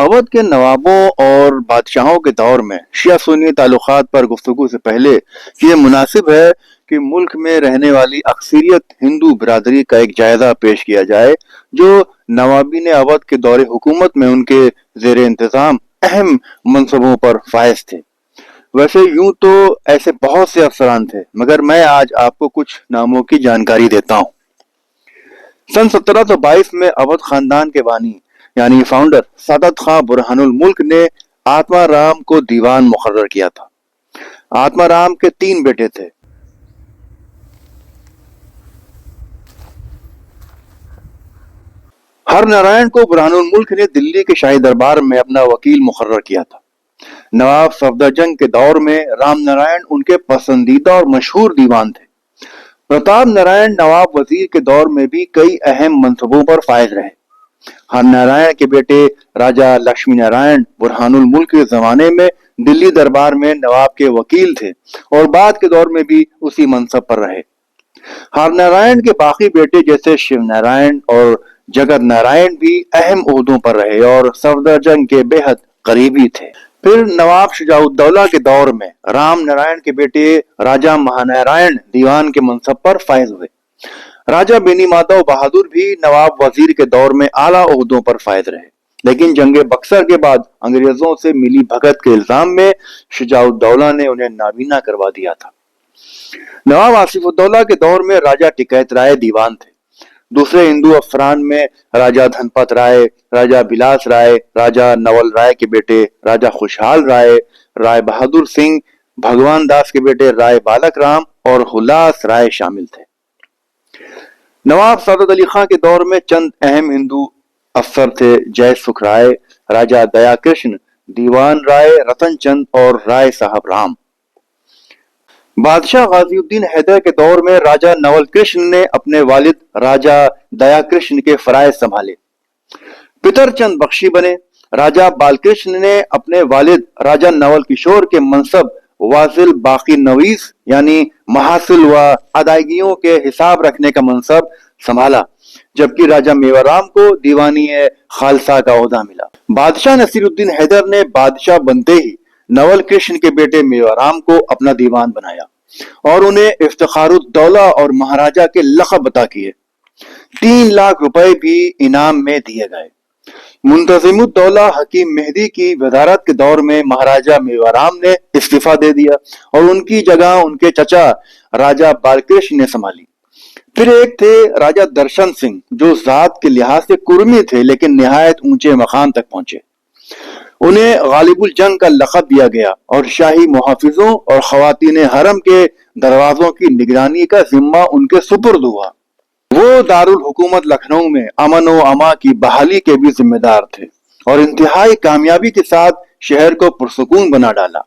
اودھ کے نوابوں اور بادشاہوں کے دور میں شیعہ سنی تعلقات پر گفتگو سے پہلے یہ مناسب ہے کہ ملک میں رہنے والی اکثریت ہندو برادری کا ایک جائزہ پیش کیا جائے جو نوابین اودھ کے دور حکومت میں ان کے زیر انتظام اہم منصبوں پر فائز تھے۔ ویسے یوں تو ایسے بہت سے افسران تھے، مگر میں آج آپ کو کچھ ناموں کی جانکاری دیتا ہوں۔ سن 1722 میں اودھ خاندان کے بانی یعنی فاؤنڈر سعادت خاں برہان الملک نے آتما رام کو دیوان مقرر کیا تھا۔ آتما رام کے 3 بیٹے تھے۔ ہر نارائن کو برہان الملک نے دلی کے شاہی دربار میں اپنا وکیل مقرر کیا تھا۔ نواب صفدرجنگ کے دور میں رام نارائن ان کے پسندیدہ اور مشہور دیوان تھے۔ پرتاپ نارائن نواب وزیر کے دور میں بھی کئی اہم منصبوں پر فائز رہے۔ ہر نارائن کے بیٹے راجہ لکشمی نارائن برہان الملک کے زمانے میں دلی دربار میں نواب کے وکیل تھے اور بعد کے دور میں بھی اسی منصب پر رہے۔ ہر نارائن کے باقی بیٹے جیسے شیو نارائن اور جگت نارائن بھی اہم عہدوں پر رہے اور صفدرجنگ کے بے حد قریبی تھے۔ پھر نواب شجاع الدولہ کے دور میں رام نارائن کے بیٹے راجہ مہانارائن دیوان کے منصب پر فائز ہوئے۔ راجہ بینی مادھو بہادر بھی نواب وزیر کے دور میں اعلیٰ عہدوں پر فائز رہے، لیکن جنگ بکسر کے بعد انگریزوں سے ملی بھگت کے الزام میں شجاع الدولہ نے انہیں نابینا کروا دیا تھا۔ نواب آصف الدولہ کے دور میں راجہ ٹکیت رائے دیوان تھے۔ دوسرے ہندو افسران میں راجہ دھنپت رائے، راجہ بلاس رائے، راجہ نول رائے کے بیٹے راجہ خوشحال رائے، رائے بہادر سنگھ، بھگوان داس کے بیٹے رائے بالک رام اور ہلاس رائے شامل تھے۔ نواب سعادت علی خاں کے دور میں چند اہم ہندو افسر تھے: جے سکھ رائے، راجہ دیا کرشن، دیوان رائے رتن چند اور رائے صاحب رام۔ بادشاہ غازی الدین حیدر کے دور میں راجہ نول کرشن نے اپنے والد راجہ دیا کرشن کے فرائض سنبھالے۔ پتر چند بخشی بنے۔ راجہ بال کرشن نے اپنے والد راجہ نول کشور کے منصب واصل باقی نویس یعنی محاصل و ادائیگیوں کے حساب رکھنے کا منصب سنبھالا، جبکہ راجہ میوا رام کو دیوانی خالصہ کا عہدہ ملا۔ بادشاہ نصیر الدین حیدر نے بادشاہ بنتے ہی نول کرشن کے بیٹے میوا رام کو اپنا دیوان بنایا اور انہیں افتخار الدولہ اور مہاراجہ کے لقب عطا کیے۔ 3 لاکھ روپے بھی انعام میں دیے گئے۔ منتظم الدولہ حکیم مہدی کی وزارت کے دور میں مہاراجہ میوا رام نے استعفیٰ دے دیا اور ان کی جگہ ان کے چچا راجہ بال کرشن نے سنبھالی۔ پھر ایک تھے راجہ درشن سنگھ جو ذات کے لحاظ سے کرمی تھے لیکن نہایت اونچے مقام تک پہنچے۔ انہیں غالب الجنگ کا لقب دیا گیا اور شاہی محافظوں اور خواتین حرم کے دروازوں کی نگرانی کا ذمہ ان کے سپرد ہوا۔ وہ دارالحکومت لکھنؤ میں امن و اما کی بحالی کے بھی ذمہ دار تھے اور انتہائی کامیابی کے ساتھ شہر کو پرسکون بنا ڈالا۔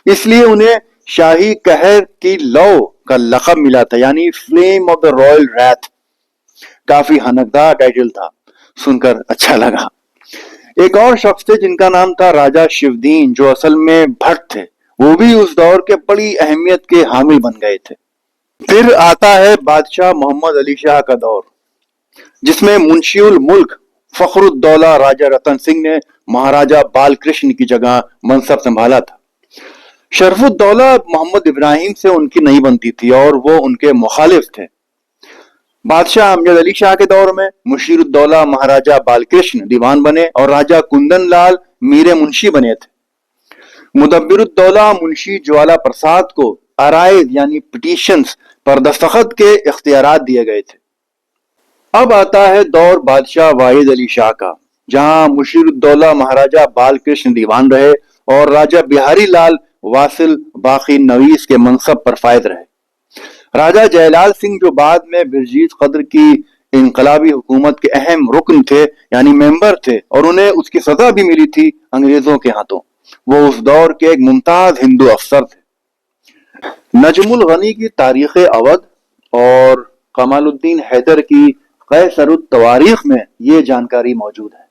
اس لیے انہیں شاہی قہر کی لو کا لقب ملا تھا، یعنی flame of the royal wreath. کافی حنکدار ٹائٹل تھا، سن کر اچھا لگا۔ ایک اور شخص تھے جن کا نام تھا راجہ شیودین جو اصل میں بھٹ تھے، وہ بھی اس دور کے بڑی اہمیت کے حامل بن گئے تھے۔ پھر آتا ہے بادشاہ محمد علی شاہ کا دور، جس میں منشی الملک فخر الدولہ راجہ رتن سنگھ نے مہاراجہ بال کرشن کی جگہ منصب سنبھالا تھا۔ شرف الدولہ محمد ابراہیم سے ان کی نہیں بنتی تھی اور وہ ان کے مخالف تھے۔ بادشاہ امجد علی شاہ کے دور میں مشیر الدولہ مہاراجہ بال کرشن دیوان بنے اور راجہ کندن لال میر منشی بنے تھے۔ مدبر الدولہ منشی جوالا پرساد کو عرائض یعنی پٹیشنز پر دستخط کے اختیارات دیے گئے تھے۔ اب آتا ہے دور بادشاہ واحد علی شاہ کا، جہاں مشیر الدولہ مہاراجہ بال کرشن دیوان رہے اور راجہ بہاری لال واصل باقی نویس کے منصب پر فائز رہے۔ راجہ جے لال سنگھ جو بعد میں برجیت قدر کی انقلابی حکومت کے اہم رکن تھے یعنی ممبر تھے اور انہیں اس کی سزا بھی ملی تھی انگریزوں کے ہاتھوں، وہ اس دور کے ایک ممتاز ہندو افسر تھے۔ نجم الغنی کی تاریخ اودھ اور کمال الدین حیدر کی قیصر التواریخ میں یہ جانکاری موجود ہے۔